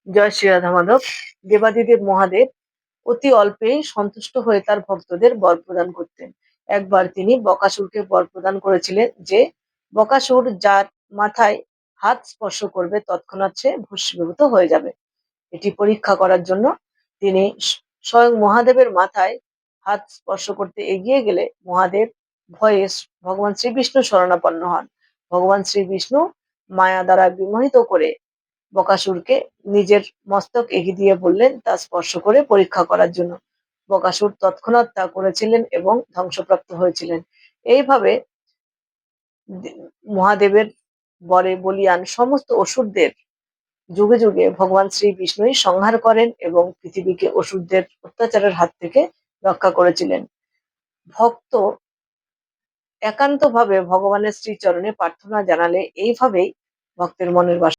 জয় শ্রী রাধা মাধব। দেবাদিদেব মহাদেব অতি অল্পেই সন্তুষ্ট হয়ে তার ভক্তদের বর প্রদান করতেন। একবার তিনি বকাসুরকে বর প্রদান করেছিলেন যে বকাসুর যার মাথায় হাত স্পর্শ করবে তৎক্ষণাৎ সে ভস্মীভূত হয়ে যাবে। এটি পরীক্ষা করার জন্য তিনি স্বয়ং মহাদেবের মাথায় হাত স্পর্শ করতে এগিয়ে গেলে মহাদেব ভয়ে ভগবান শ্রীবিষ্ণু শরণাপন্ন হন। ভগবান শ্রীবিষ্ণু মায়া দ্বারা বিমোহিত করে বকাসুরকে নিজের মস্তক এগিয়ে দিয়ে বললেন তা স্পর্শ করে পরীক্ষা করার জন্য। বকাসুর তৎক্ষণাৎ তা করেছিলেন এবং ধ্বংসপ্রাপ্ত হয়েছিলেন। এইভাবে মহাদেবের বরে বলীয়ান সমস্ত অসুরদের যুগে যুগে ভগবান শ্রী বিষ্ণুই সংহার করেন এবং পৃথিবীকে অসুরদের অত্যাচারের হাত থেকে রক্ষা করেছিলেন। ভক্ত একান্তভাবে ভগবানের শ্রীচরণে প্রার্থনা জানালে এইভাবেই ভক্তের মনের বাসনা